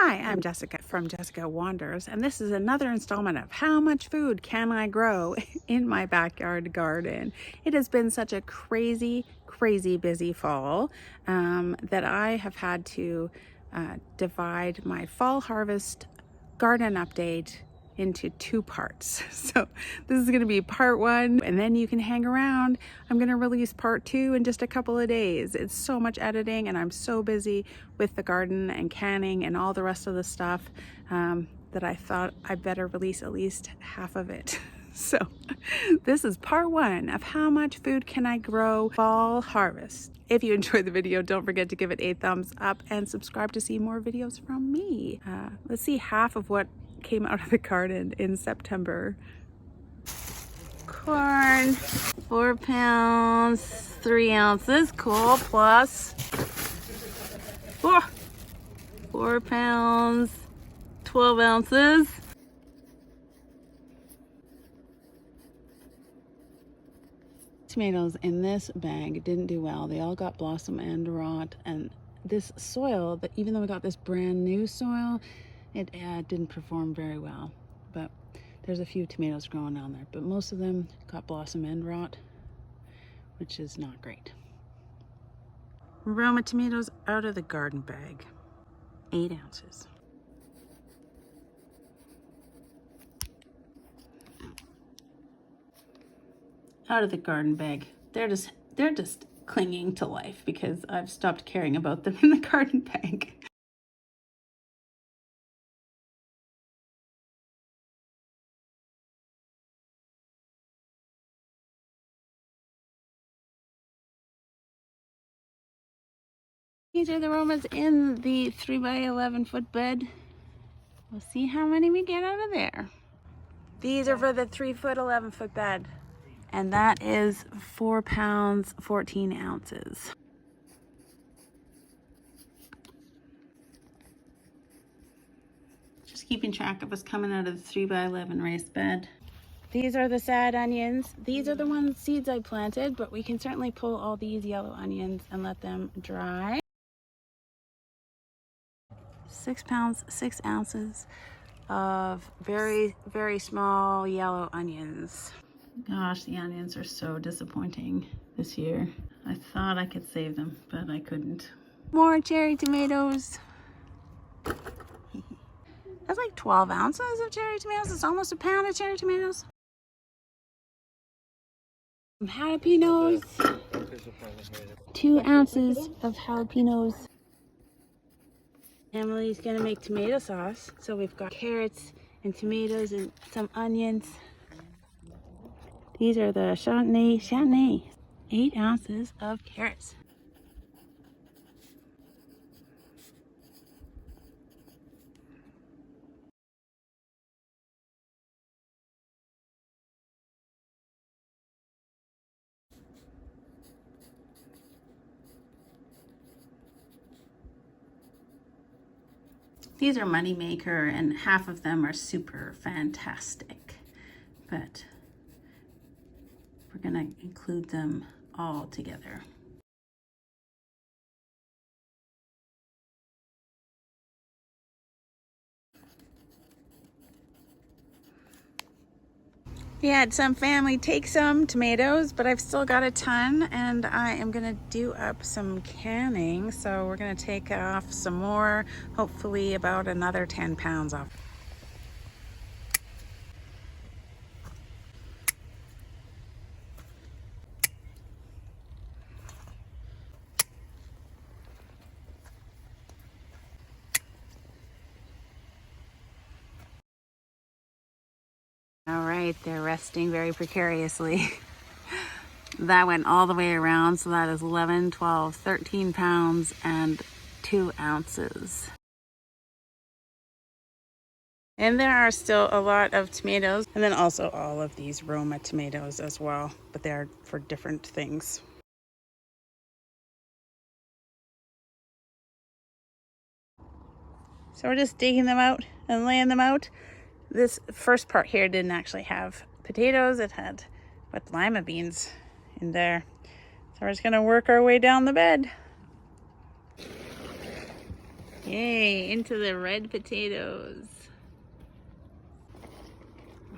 Hi, I'm Jessica from Jessica Wanders, and this is another installment of How Much Food Can I Grow in My Backyard Garden? It has been such a crazy busy fall that I have had to divide my fall harvest garden update into two parts. So this is going to be part one, and then you can hang around. I'm going to release part two in just a couple of days. It's so much editing, and I'm so busy with the garden and canning and all the rest of the stuff that I thought I better release at least half of it. So this is part one of How Much Food Can I Grow Fall Harvest. If you enjoyed the video, don't forget to give it a thumbs up and subscribe to see more videos from me. Let's see half of what came out of the garden in September. Corn, 4 pounds, 3 ounces, cool, plus 4 pounds, 12 ounces. Tomatoes in this bag didn't do well. They all got blossom end rot, and this soil, that even though we got this brand new soil, it didn't perform very well. But there's a few tomatoes growing down there, but most of them got blossom end rot, which is not great. Roma tomatoes out of the garden bag, 8 ounces. Out of the garden bag. They're just clinging to life because I've stopped caring about them in the garden bag. These are the Romas in the 3 by 11 foot bed. We'll see how many we get out of there. These are for the 3 foot 11 foot bed. And that is 4 pounds, 14 ounces. Just keeping track of what's coming out of the 3 by 11 raised bed. These are the sad onions. These are the seeds I planted, but we can certainly pull all these yellow onions and let them dry. 6 pounds, 6 ounces of very small yellow onions. Gosh, the onions are so disappointing this year. I thought I could save them, but I couldn't. More cherry tomatoes. That's like 12 ounces of cherry tomatoes. It's almost a pound of cherry tomatoes. Some jalapenos. 2 ounces of jalapenos. Emily's gonna make tomato sauce. So we've got carrots and tomatoes and some onions. These are the Chardonnay, 8 ounces of carrots. These are Moneymaker, and half of them are super fantastic, but we're gonna include them all together. We had some family take some tomatoes, but I've still got a ton, and I am gonna do up some canning. So we're gonna take off some more, hopefully about another 10 pounds off. All right, they're resting very precariously. That went all the way around, so that is 11, 12, 13 pounds and 2 ounces. And there are still a lot of tomatoes, and then also all of these Roma tomatoes as well, but they're for different things. So we're just digging them out and laying them out. This first part here didn't actually have potatoes. It had lima beans in there. So we're just gonna work our way down the bed. Yay, into the red potatoes.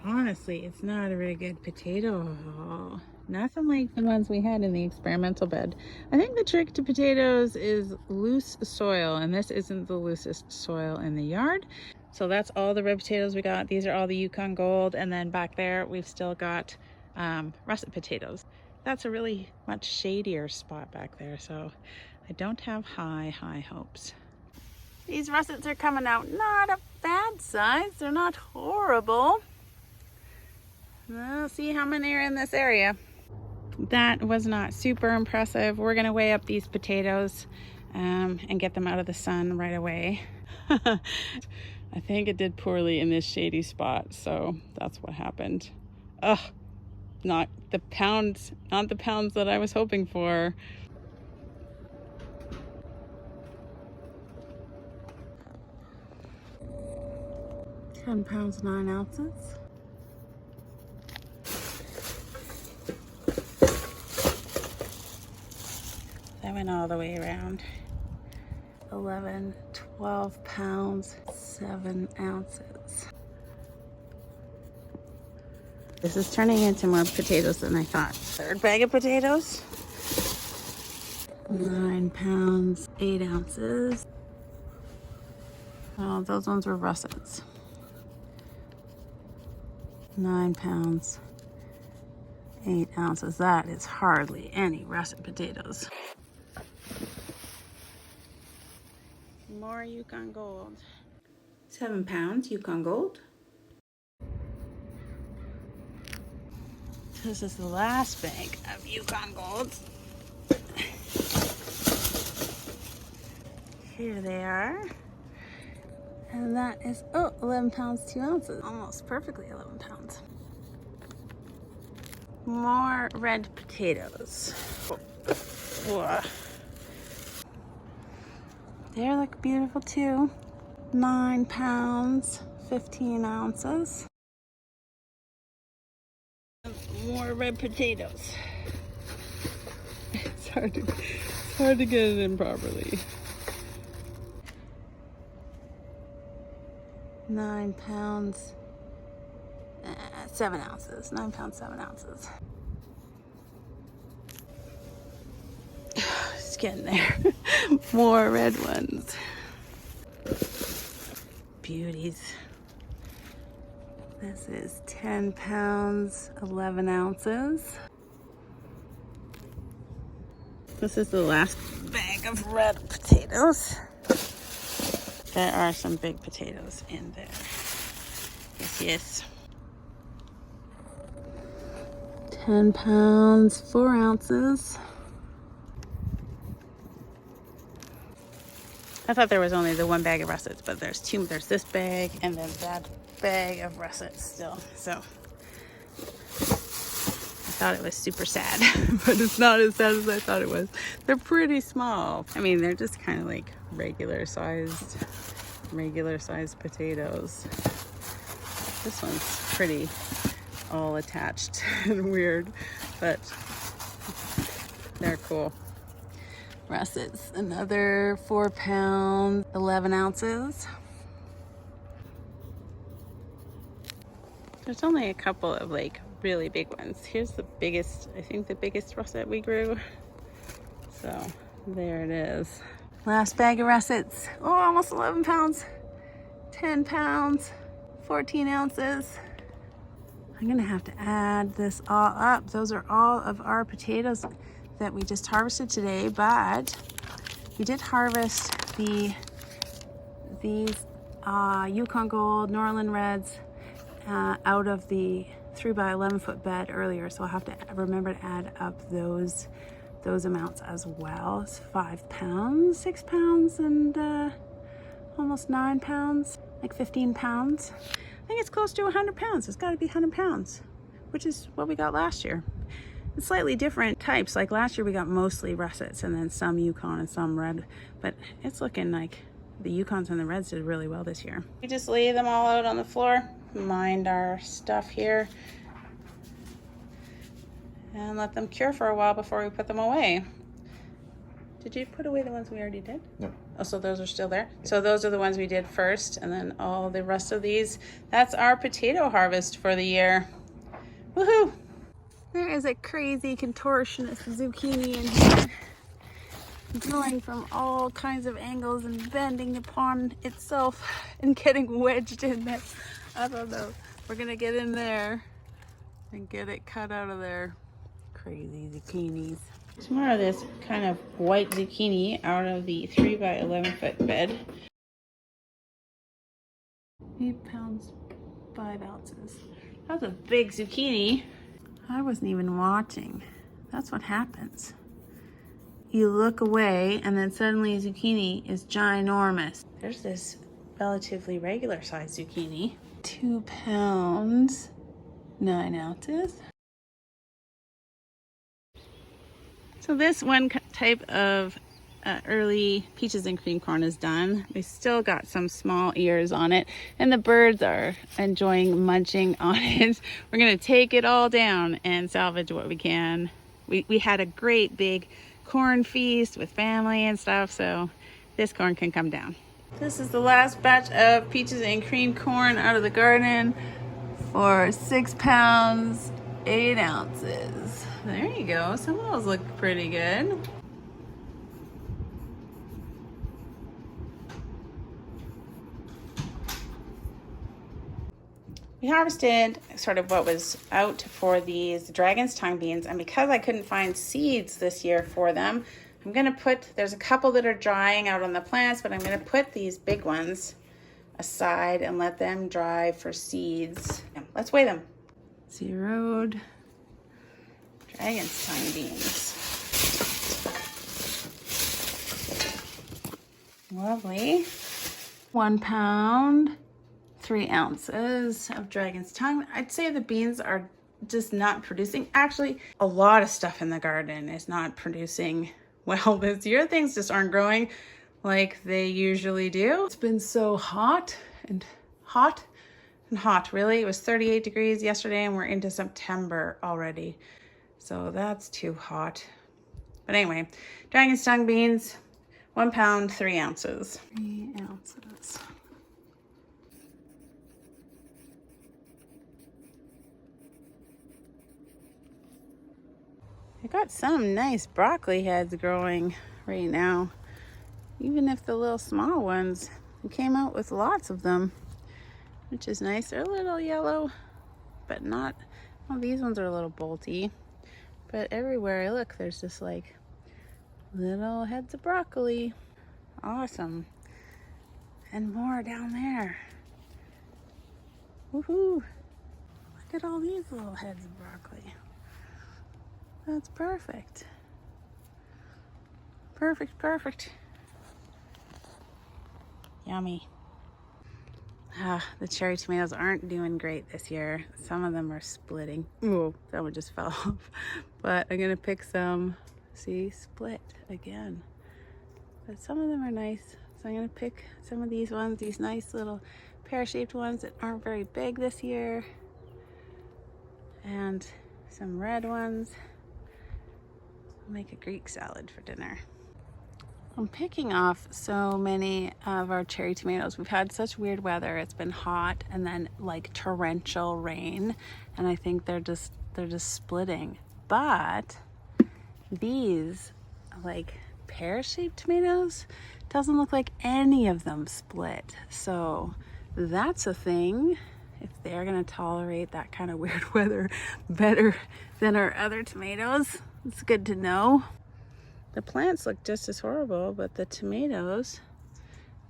Honestly, it's not a very good potato haul. Nothing like the ones we had in the experimental bed. I think the trick to potatoes is loose soil, and this isn't the loosest soil in the yard. So that's all the red potatoes we got. These are all the Yukon Gold, and then back there we've still got russet potatoes. That's a really much shadier spot back there, so I don't have high hopes. These russets are coming out not a bad size. They're not horrible. We'll see how many are in this area. That was not super impressive. We're gonna weigh up these potatoes and get them out of the sun right away. I think it did poorly in this shady spot, so that's what happened. Ugh, not the pounds that I was hoping for. £10, 9 ounces. That went all the way around. 11, 12 pounds, 7 ounces. This is turning into more potatoes than I thought. Third bag of potatoes. 9 pounds, 8 ounces. Oh, those ones were russets. 9 pounds, 8 ounces. That is hardly any russet potatoes. More Yukon Gold. 7 pounds Yukon Gold. This is the last bag of Yukon Gold. Here they are. And that is, 11 pounds, 2 ounces. Almost perfectly 11 pounds. More red potatoes. Whoa. They look beautiful too. 9 pounds, 15 ounces. More red potatoes. It's hard to get it in properly. 9 pounds, 7 ounces. 9 pounds, 7 ounces. It's getting there. More red ones. Beauties. This is 10 pounds, 11 ounces. This is the last bag of red potatoes. There are some big potatoes in there. Yes. 10 pounds, 4 ounces. I thought there was only the one bag of russets, but there's two. There's this bag and then that bag of russets still. So I thought it was super sad, but it's not as sad as I thought it was. They're pretty small. I mean, they're just kind of like regular sized potatoes. This one's pretty all attached and weird, but they're cool. Russets, another 4 pounds, 11 ounces. There's only a couple of like really big ones. Here's the biggest, I think the biggest russet we grew. So there it is. Last bag of russets. Oh, almost 11 pounds. 10 pounds, 14 ounces. I'm gonna have to add this all up. Those are all of our potatoes that we just harvested today, but we did harvest these Yukon Gold, Norland Reds out of the 3x11 foot bed earlier, so I'll have to remember to add up those amounts as well. It's 5 pounds, 6 pounds, and almost 9 pounds, like 15 pounds. I think it's close to 100 pounds. It's got to be 100 pounds, which is what we got last year. It's slightly different types. Like last year we got mostly russets and then some Yukon and some red, but it's looking like the Yukons and the reds did really well this year. We just lay them all out on the floor, mind our stuff here, and let them cure for a while before we put them away. Did you put away the ones we already did? No. Oh, so those are still there? So those are the ones we did first, and then all the rest of these. That's our potato harvest for the year. Woohoo! There is a crazy contortionist zucchini in here, growing from all kinds of angles and bending upon itself and getting wedged in there. I don't know. We're gonna get in there and get it cut out of there. Crazy zucchinis. Some more of this kind of white zucchini out of the 3 by 11 foot bed. 8 pounds, 5 ounces. That's a big zucchini. I wasn't even watching. That's what happens. You look away and then suddenly zucchini is ginormous. There's this relatively regular sized zucchini. 2 pounds, 9 ounces. So this one type of early peaches and cream corn is done. We still got some small ears on it, and the birds are enjoying munching on it. We're gonna take it all down and salvage what we can. We had a great big corn feast with family and stuff, so this corn can come down. This is the last batch of peaches and cream corn out of the garden for 6 pounds, 8 ounces. There you go. Some of those look pretty good. We harvested sort of what was out for these dragon's tongue beans, and because I couldn't find seeds this year for them, I'm gonna put, there's a couple that are drying out on the plants, but I'm gonna put these big ones aside and let them dry for seeds. Let's weigh them. Zeroed dragon's tongue beans. Lovely. 1 pound, 3 ounces of dragon's tongue. I'd say the beans are just not producing. Actually, a lot of stuff in the garden is not producing well this year. Things just aren't growing like they usually do. It's been so hot and hot and hot, really. It was 38 degrees yesterday and we're into September already. So that's too hot. But anyway, dragon's tongue beans, 1 pound, 3 ounces. 3 ounces. I got some nice broccoli heads growing right now. Even if the little small ones, we came out with lots of them, which is nice. They're a little yellow, but not, well, these ones are a little bolty. But everywhere I look, there's just like little heads of broccoli. Awesome. And more down there. Woohoo! Look at all these little heads of broccoli. That's perfect. Perfect, perfect. Yummy. The cherry tomatoes aren't doing great this year. Some of them are splitting. Ooh, that one just fell off. But I'm gonna pick some. See, split again. But some of them are nice. So I'm gonna pick some of these ones, these nice little pear-shaped ones that aren't very big this year. And some red ones. I'll make a Greek salad for dinner. I'm picking off so many of our cherry tomatoes. We've had such weird weather. It's been hot and then like torrential rain, and I think they're just splitting. But these like pear-shaped tomatoes, doesn't look like any of them split. So that's a thing. If they're gonna tolerate that kind of weird weather better than our other tomatoes, it's good to know. The plants look just as horrible, but the tomatoes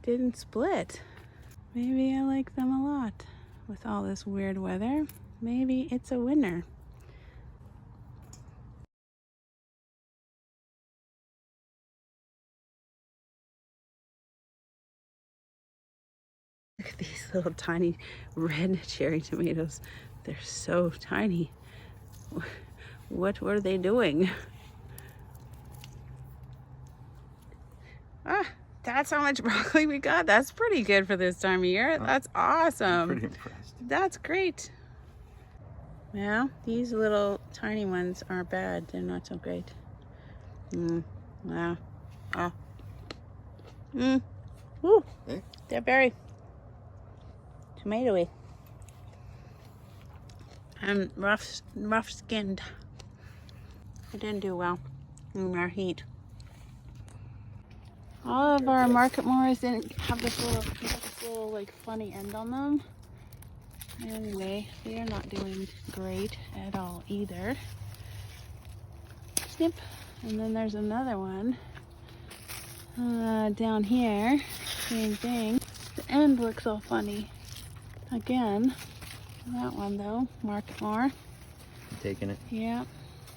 didn't split. Maybe I like them a lot. With all this weird weather, maybe it's a winner. Look at these little tiny red cherry tomatoes. They're so tiny. What were they doing? That's how much broccoli we got. That's pretty good for this time of year. That's awesome. I'm pretty impressed. That's great. Yeah, these little tiny ones aren't bad. They're not so great. Wow. Woo. Eh? They're very tomatoey and rough skinned. It didn't do well in our heat. All of our market mores didn't have this little like funny end on them. Anyway, they are not doing great at all either. Snip. And then there's another one down here. Same thing. The end looks all funny. Again, that one though, market more. Taking it. Yeah.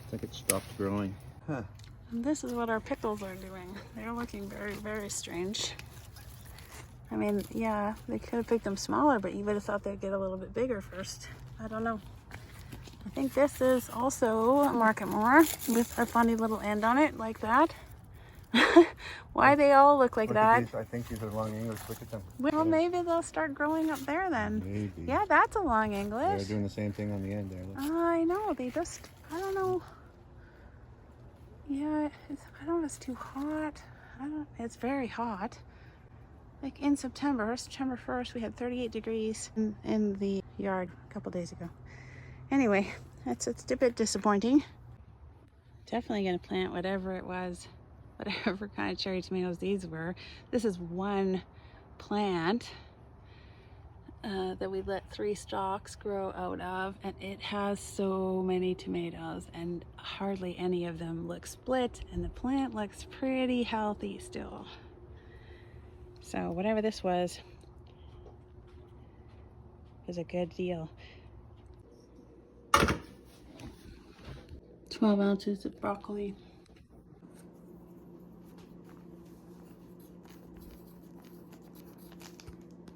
It's like it stopped growing. Huh. And this is what our pickles are doing. They're looking very, very strange. I mean, yeah, they could have picked them smaller, but you would have thought they'd get a little bit bigger first. I don't know. I think this is also a market more with a funny little end on it like that. Why they all look like that? I think these are long English. Look at them. Well, maybe they'll start growing up there then. Maybe. Yeah, that's a long English. They're doing the same thing on the end there. Look. I know. They just, I don't know. Yeah, I don't know if it's too hot. It's very hot. Like in September 1st, we had 38 degrees in the yard a couple days ago. Anyway, it's a bit disappointing. Definitely gonna plant whatever it was, whatever kind of cherry tomatoes these were. This is one plant that we let 3 stalks grow out of, and it has so many tomatoes and hardly any of them look split, and the plant looks pretty healthy still. So whatever this was a good deal. 12 ounces of broccoli.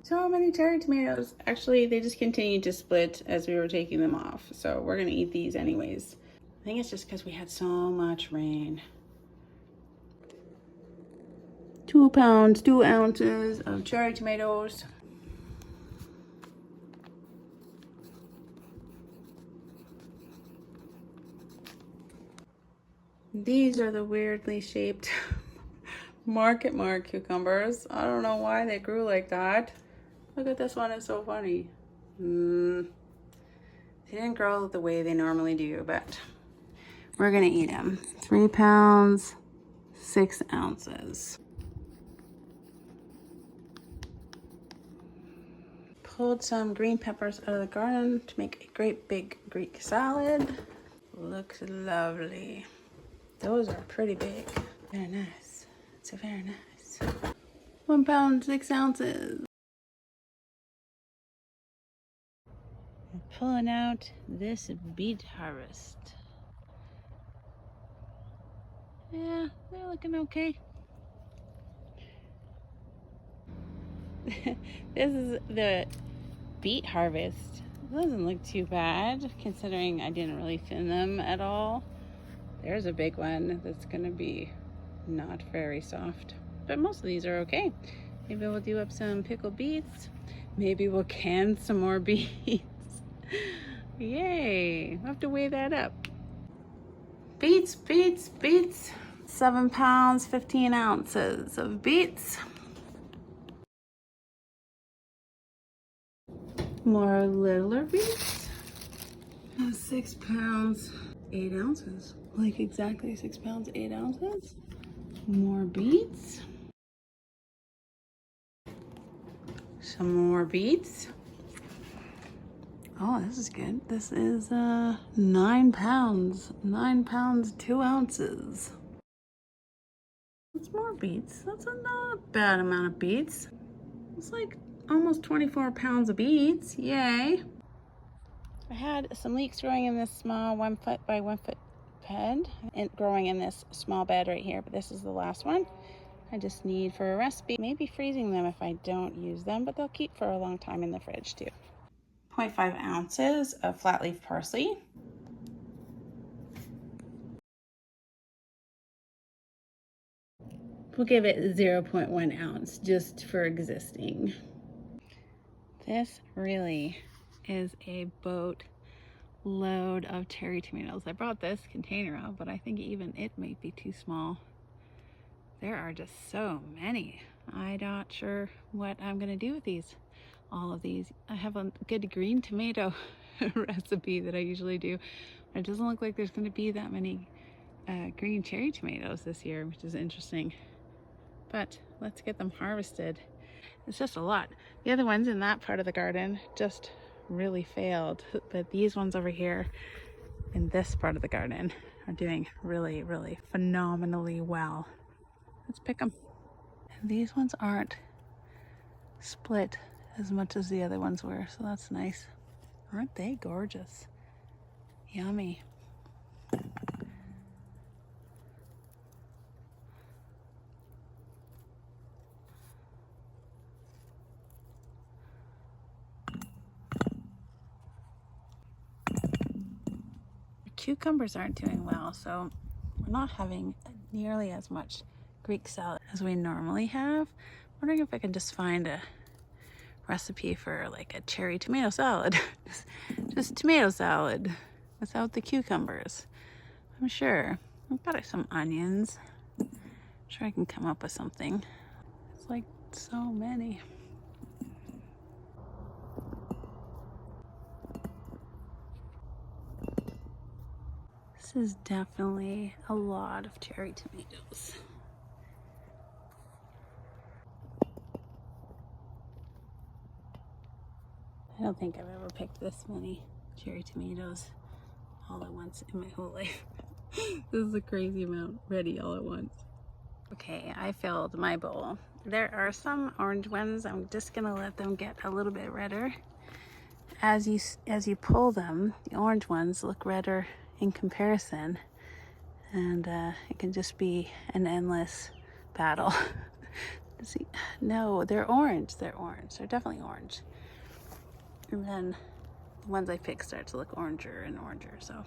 So many cherry tomatoes. Actually, they just continued to split as we were taking them off. So we're gonna eat these anyways. I think it's just because we had so much rain. 2 pounds, 2 ounces of cherry tomatoes. These are the weirdly shaped market mark cucumbers. I don't know why they grew like that. Look at this one, it's so funny. They didn't grow the way they normally do, but we're gonna eat them. 3 pounds, 6 ounces. Pulled some green peppers out of the garden to make a great big Greek salad. Looks lovely. Those are pretty big. Very nice. It's very nice. 1 pound, 6 ounces. I'm pulling out this beet harvest. Yeah, they're looking okay. This is the beet harvest. It doesn't look too bad considering I didn't really thin them at all. There's a big one that's gonna be not very soft, but most of these are okay. Maybe we'll do up some pickled beets. Maybe we'll can some more beets. Yay, we'll have to weigh that up. Beets, beets, beets. 7 pounds, 15 ounces of beets. More littler beets. 6 pounds, 8 ounces. Like exactly 6 pounds, 8 ounces. More beets. Some more beets. Oh, this is good. This is 9 pounds. 9 pounds, 2 ounces. That's more beets. That's a not bad amount of beets. It's like almost 24 pounds of beets. Yay. I had some leeks growing in this small 1 foot by 1 foot bed and growing in this small bed right here, but this is the last one. I just need for a recipe, maybe freezing them if I don't use them, but they'll keep for a long time in the fridge too. 0.5 ounces of flat leaf parsley. We'll give it 0.1 ounce just for existing. This really is a boat load of cherry tomatoes. I brought this container out, but I think even it may be too small There are just so many. I'm not sure what I'm gonna do with these. All of these. I have a good green tomato recipe that I usually do. It doesn't look like there's gonna be that many green cherry tomatoes this year, which is interesting. But let's get them harvested. It's just a lot. The other ones in that part of the garden just really failed, but these ones over here in this part of the garden are doing really, really phenomenally well. Let's pick them. And these ones aren't split as much as the other ones were, so that's nice. Aren't they gorgeous? Yummy. Cucumbers aren't doing well, so we're not having nearly as much Greek salad as we normally have. I'm wondering if I can just find a recipe for like a cherry tomato salad. just tomato salad without the cucumbers. I'm sure. I've got some onions. I'm sure I can come up with something. It's like so many. This is definitely a lot of cherry tomatoes. I don't think I've ever picked this many cherry tomatoes all at once in my whole life. This is a crazy amount ready all at once. Okay, I filled my bowl. There are some orange ones. I'm just gonna let them get a little bit redder. As you pull them, the orange ones look redder in comparison, and it can just be an endless battle. See, no, they're orange. They're orange. They're definitely orange. And then the ones I pick start to look oranger and oranger. So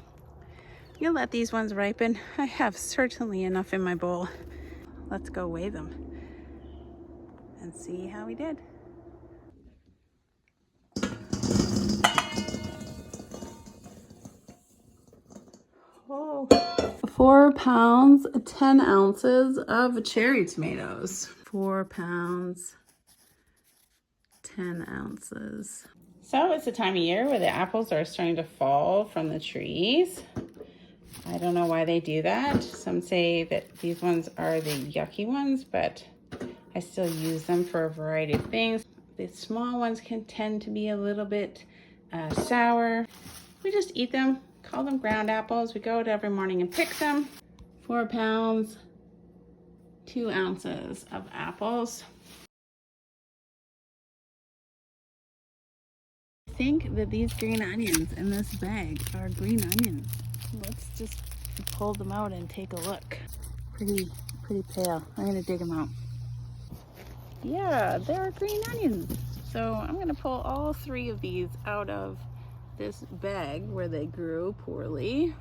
you'll let these ones ripen. I have certainly enough in my bowl. Let's go weigh them and see how we did. Oh, 4 pounds, 10 ounces of cherry tomatoes. 4 pounds, 10 ounces. So it's the time of year where the apples are starting to fall from the trees. I don't know why they do that. Some say that these ones are the yucky ones, but I still use them for a variety of things. The small ones can tend to be a little bit sour. We just eat them, call them ground apples. We go out every morning and pick them. 4 pounds, 2 ounces of apples. I think that these green onions in this bag are green onions. Let's just pull them out and take a look. Pretty pale. I'm gonna dig them out. Yeah, they're green onions. So I'm gonna pull all 3 of these out of this bag where they grew poorly.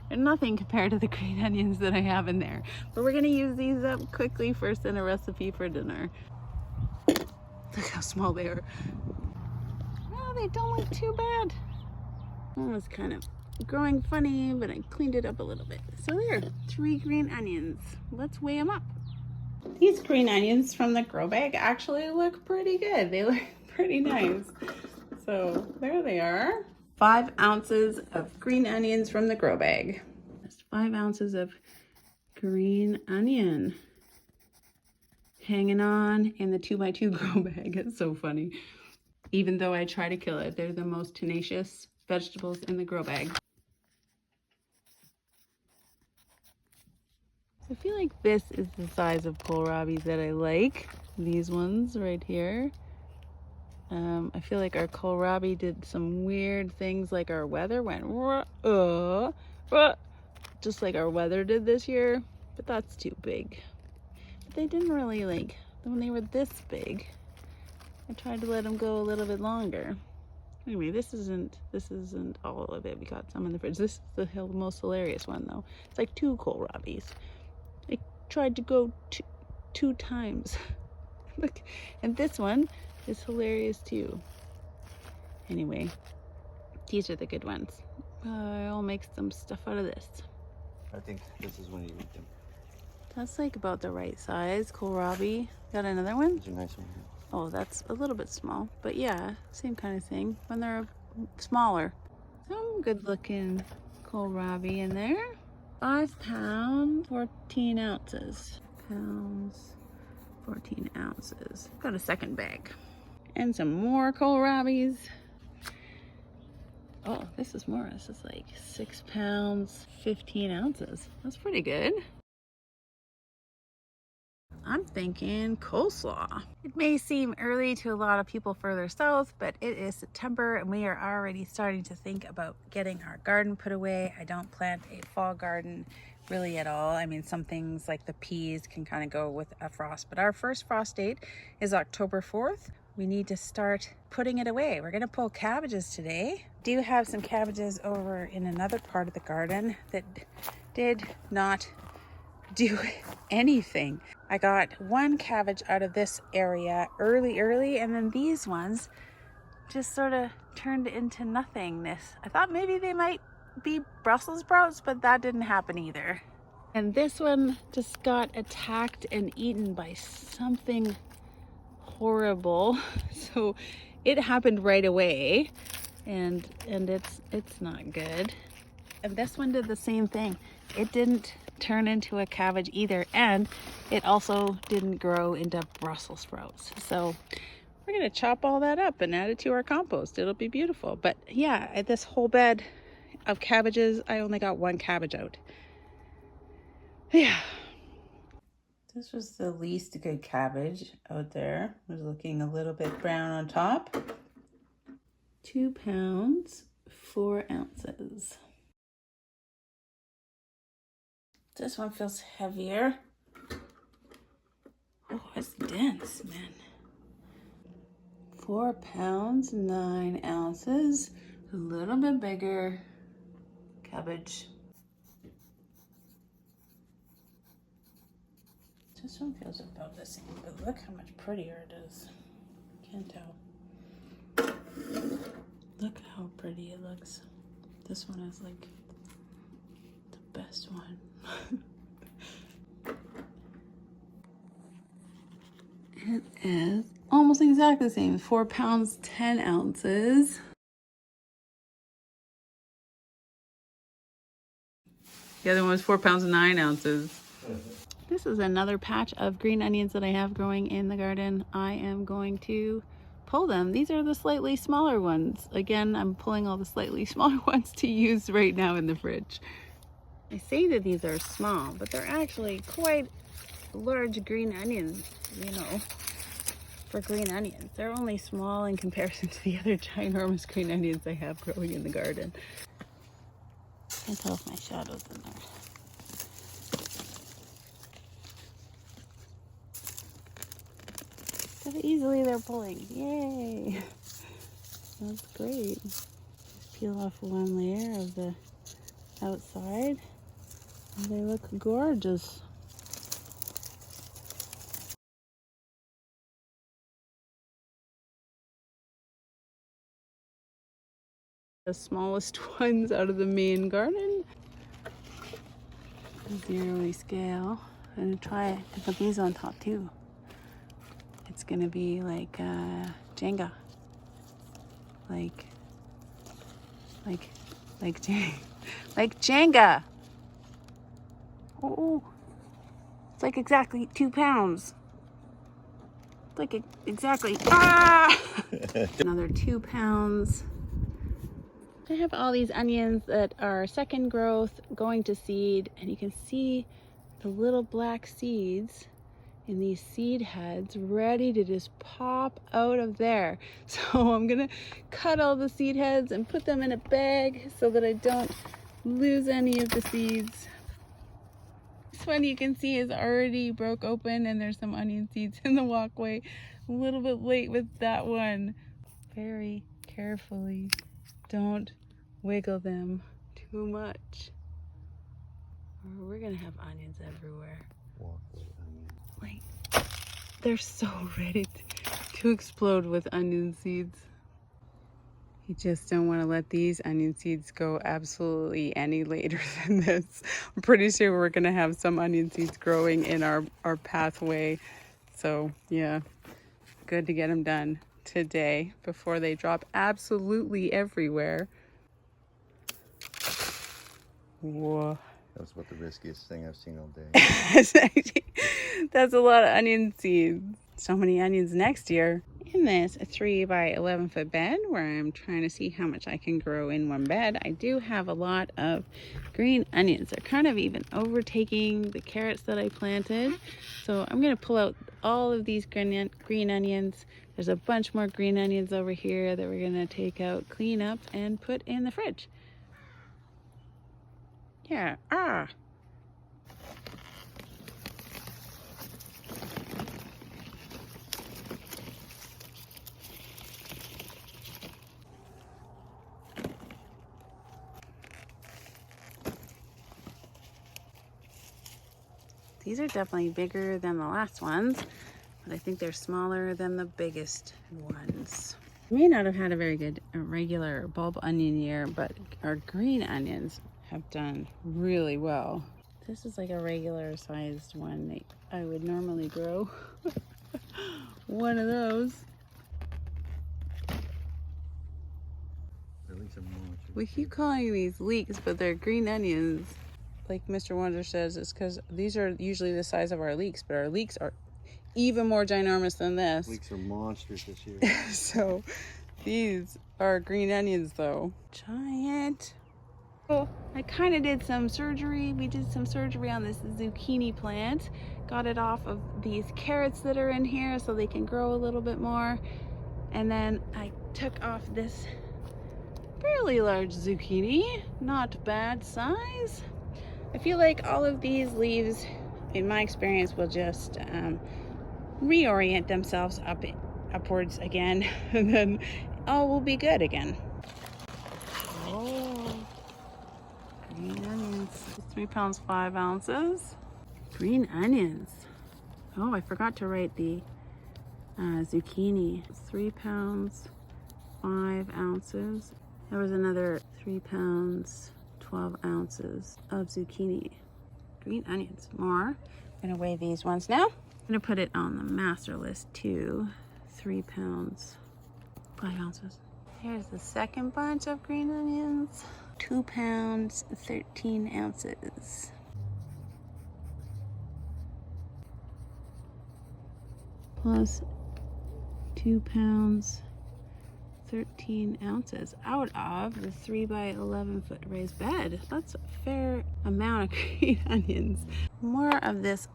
They're nothing compared to the green onions that I have in there. But we're gonna use these up quickly first in a recipe for dinner. Look how small they are. Oh, they don't look too bad. One was kind of growing funny, but I cleaned it up a little bit. So there, 3 green onions. Let's weigh them up. These green onions from the grow bag actually look pretty good. They look pretty nice. So there they are. 5 ounces of green onions from the grow bag. Just 5 ounces of green onion hanging on in the 2x2 grow bag. It's so funny. Even though I try to kill it, they're the most tenacious vegetables in the grow bag. I feel like this is the size of kohlrabi that I like. These ones right here. I feel like our kohlrabi did some weird things, like our weather went just like our weather did this year, but that's too big. But they didn't really, like, when they were this big, I tried to let them go a little bit longer. Anyway, this isn't all of it. We got some in the fridge. This is the most hilarious one though. It's like 2 kohlrabis. I tried to go two times. Look, and this one is hilarious too. Anyway, these are the good ones. I'll make some stuff out of this. I think this is when you eat them. That's like about the right size. Kohlrabi. Got another one? These are nice ones. Oh, that's a little bit small. But yeah, same kind of thing when they're smaller. Some good looking kohlrabi in there. 5 pounds, 14 ounces. Pounds, 14 ounces. Got a second bag. And some more kohlrabis. Oh, this is more. This is like 6 pounds, 15 ounces. That's pretty good. I'm thinking coleslaw. It may seem early to a lot of people further south, but it is September and we are already starting to think about getting our garden put away. I don't plant a fall garden really at all. I mean, some things like the peas can kind of go with a frost, but our first frost date is October 4th. We need to start putting it away. We're gonna pull cabbages today. Do have some cabbages over in another part of the garden that did not do anything. I got one cabbage out of this area early, and then these ones just sort of turned into nothingness. I thought maybe they might be Brussels sprouts, but that didn't happen either. And this one just got attacked and eaten by something horrible. So it happened right away, and it's not good. And this one did the same thing. It didn't turn into a cabbage either, and it also didn't grow into Brussels sprouts. So we're gonna chop all that up and add it to our compost. It'll be beautiful. But yeah, this whole bed of cabbages, I only got one cabbage out. Yeah. This was the least good cabbage out there. It was looking a little bit brown on top. 2 pounds, 4 ounces. This one feels heavier. Oh, it's dense, man. 4 pounds, 9 ounces. A little bit bigger cabbage. This one feels about the same, but look how much prettier it is. Can't tell. Look how pretty it looks. This one is like the best one. It is almost exactly the same. 4 pounds, 10 ounces. The other one was 4 pounds, 9 ounces. This is another patch of green onions that I have growing in the garden. I am going to pull them. These are the slightly smaller ones. Again, I'm pulling all the slightly smaller ones to use right now in the fridge. I say that these are small, but they're actually quite large green onions, you know, for green onions. They're only small in comparison to the other ginormous green onions I have growing in the garden. Can't tell if my shadow's in there. So easily they're pulling. Yay! That's great. Just peel off one layer of the outside. And they look gorgeous. The smallest ones out of the main garden. Zero scale. I'm gonna try to put these on top too. It's gonna be like Jenga. Like Jenga. Oh, it's like exactly 2 pounds. It's like exactly. Ah! Another 2 pounds. I have all these onions that are second growth going to seed, and you can see the little black seeds in these seed heads ready to just pop out of there. So I'm gonna cut all the seed heads and put them in a bag so that I don't lose any of the seeds. This one you can see is already broke open and there's some onion seeds in the walkway. A little bit late with that one. Very carefully. Don't wiggle them too much, or we're gonna have onions everywhere. Like, they're so ready to explode with onion seeds. You just don't want to let these onion seeds go absolutely any later than this. I'm pretty sure we're going to have some onion seeds growing in our pathway. So yeah, good to get them done today before they drop absolutely everywhere. Whoa. That's about the riskiest thing I've seen all day. That's a lot of onion seeds. So many onions next year. In this 3 by 11 foot bed where I'm trying to see how much I can grow in one bed, I do have a lot of green onions. They're kind of even overtaking the carrots that I planted. So I'm going to pull out all of these green onions. There's a bunch more green onions over here that we're going to take out, clean up, and put in the fridge. Yeah, These are definitely bigger than the last ones, but I think they're smaller than the biggest ones. We may not have had a very good regular bulb onion year, but our green onions have done really well. This is like a regular sized one that I would normally grow. One of those. We keep calling these leeks, but they're green onions. Like Mr. Wonder says, it's because these are usually the size of our leeks, but our leeks are even more ginormous than this. Leeks are monsters this year. So these are green onions though. Giant. Oh, I kind of did some surgery. We did some surgery on this zucchini plant. Got it off of these carrots that are in here so they can grow a little bit more. And then I took off this fairly large zucchini. Not bad size. I feel like all of these leaves, in my experience, will just reorient themselves upwards again, and then all will be good again. Oh, green onions. 3 pounds 5 ounces. Green onions. Oh, I forgot to write the zucchini. 3 pounds 5 ounces. There was another 3 pounds 12 ounces of zucchini. Green onions. More. I'm gonna weigh these ones now. I'm gonna put it on the master list too. 3 pounds 5 ounces. Here's the second bunch of green onions. 2 pounds 13 ounces. Plus 2 pounds 13 ounces out of the 3 by 11 foot raised bed. That's a fair amount of green onions. More of this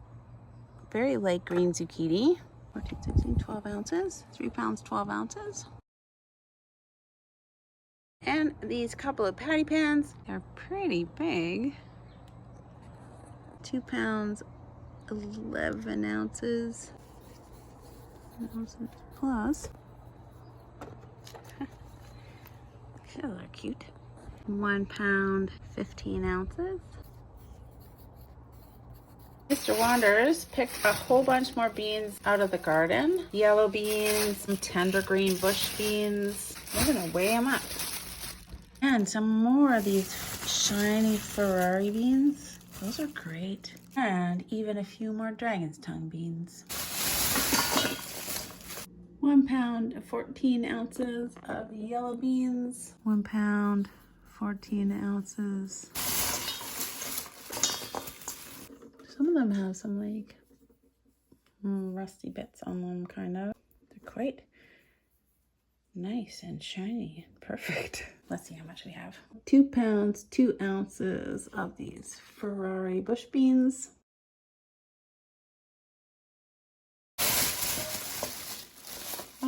very light green zucchini. 14, 16, 12 ounces. 3 pounds 12 ounces. And these couple of patty pans are pretty big. 2 pounds 11 ounces. Plus. Those are cute. 1 pound 15 ounces. Mr. Wanders picked a whole bunch more beans out of the garden. Yellow beans, some tender green bush beans. We're gonna weigh them up. And some more of these shiny Ferrari beans. Those are great. And even a few more dragon's tongue beans. 1 pound 14 ounces of yellow beans. 1 pound 14 ounces. Some of them have some like rusty bits on them, kind of. They're quite nice and shiny. Perfect. Let's see how much we have. 2 pounds 2 ounces of these Ferrari bush beans.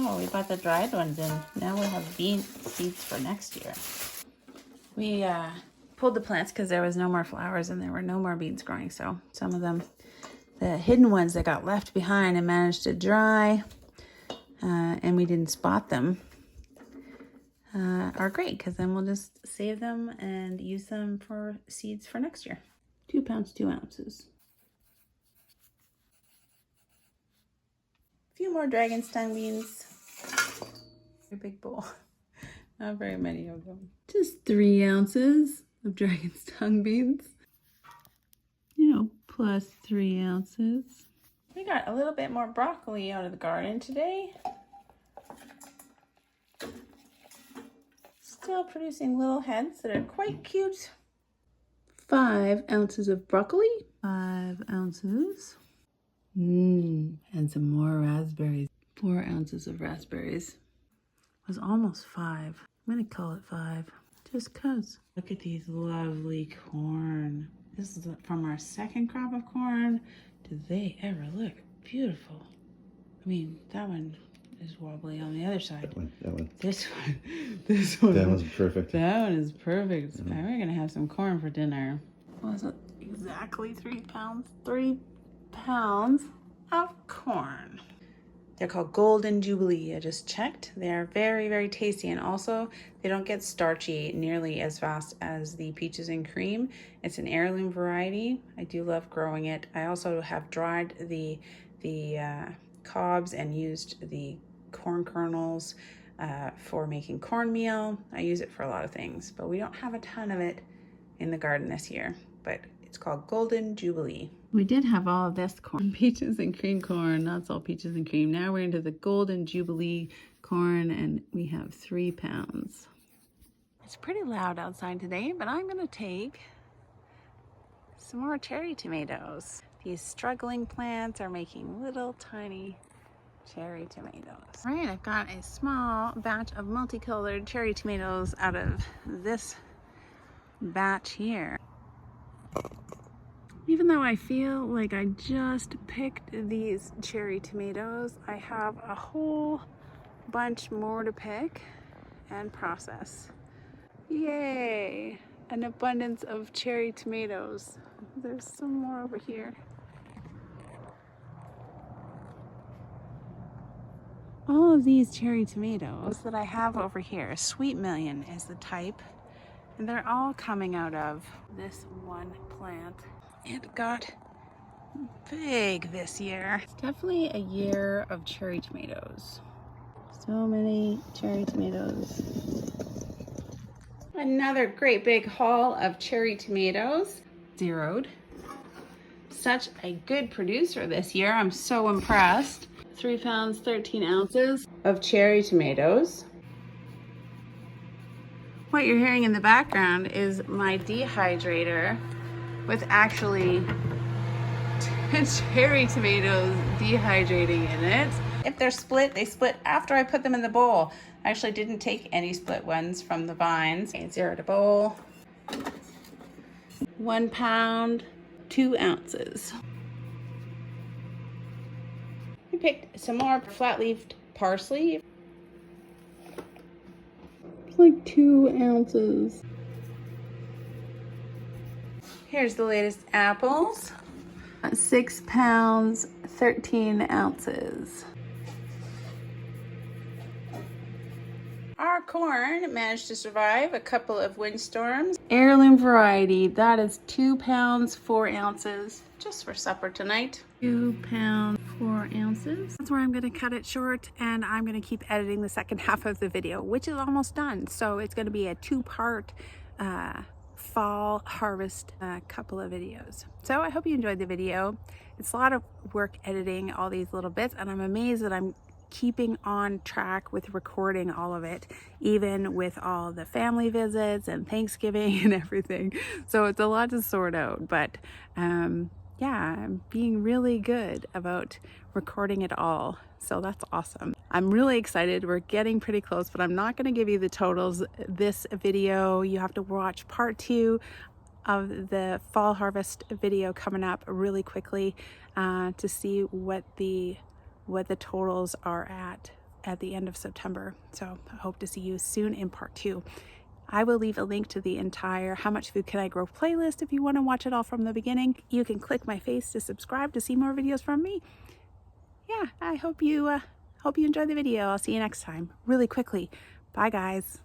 Oh, we bought the dried ones in. Now we'll have bean seeds for next year. We pulled the plants because there was no more flowers and there were no more beans growing. So some of them, the hidden ones that got left behind and managed to dry, and we didn't spot them, are great because then we'll just save them and use them for seeds for next year. 2 pounds 2 ounces. A few more dragon's tongue beans. A big bowl. Not very many of them. Just 3 ounces of dragon's tongue beans. You know, plus 3 ounces. We got a little bit more broccoli out of the garden today. Still producing little heads that are quite cute. 5 ounces of broccoli. 5 ounces. And some more raspberries. 4 ounces of raspberries. It was almost 5. I'm gonna call it 5, just cause. Look at these lovely corn. This is from our second crop of corn. Do they ever look beautiful? I mean, that one is wobbly on the other side. That one. This one. That one's perfect. That one is perfect. We're gonna have some corn for dinner. Was it exactly 3 pounds? 3 pounds of corn. They're called Golden Jubilee. I just checked. They're very, very tasty, and also they don't get starchy nearly as fast as the peaches and cream. It's an heirloom variety. I do love growing it. I also have dried the cobs and used the corn kernels for making cornmeal. I use it for a lot of things, but we don't have a ton of it in the garden this year, but it's called Golden Jubilee. We did have all of this corn, peaches and cream corn, not all peaches and cream. Now we're into the Golden Jubilee corn, and we have 3 pounds. It's pretty loud outside today, but I'm gonna take some more cherry tomatoes. These struggling plants are making little tiny cherry tomatoes. All right, I've got a small batch of multicolored cherry tomatoes out of this batch here. Even though I feel like I just picked these cherry tomatoes, I have a whole bunch more to pick and process. Yay! An abundance of cherry tomatoes. There's some more over here. All of these cherry tomatoes that I have over here, Sweet Million is the type, and they're all coming out of this one plant. It got big this year. It's definitely a year of cherry tomatoes. So many cherry tomatoes. Another great big haul of cherry tomatoes. Zeroed. Such a good producer this year. I'm so impressed. 3 pounds, 13 ounces of cherry tomatoes. What you're hearing in the background is my dehydrator with actually cherry tomatoes dehydrating in it. If they're split, they split after I put them in the bowl. I actually didn't take any split ones from the vines. Okay, zero to bowl. 1 pound, 2 ounces. I picked some more flat-leafed parsley. It's like 2 ounces. Here's the latest apples. 6 pounds, 13 ounces. Our corn managed to survive a couple of windstorms. Heirloom variety, that is 2 pounds, 4 ounces, just for supper tonight. 2 pounds, 4 ounces. That's where I'm gonna cut it short, and I'm gonna keep editing the second half of the video, which is almost done. So it's gonna be a 2-part fall harvest couple of videos. So I hope you enjoyed the video. It's a lot of work editing all these little bits, and I'm amazed that I'm keeping on track with recording all of it, even with all the family visits and Thanksgiving and everything. So it's a lot to sort out, but yeah, I'm being really good about recording it all. So that's awesome. I'm really excited. We're getting pretty close, but I'm not going to give you the totals this video. You have to watch part 2 of the fall harvest video coming up really quickly to see what the totals are at the end of September. So I hope to see you soon in part 2. I will leave a link to the entire How Much Food Can I Grow playlist if you want to watch it all from the beginning. You can click my face to subscribe to see more videos from me. Yeah, I hope you enjoyed the video. I'll see you next time really quickly. Bye guys.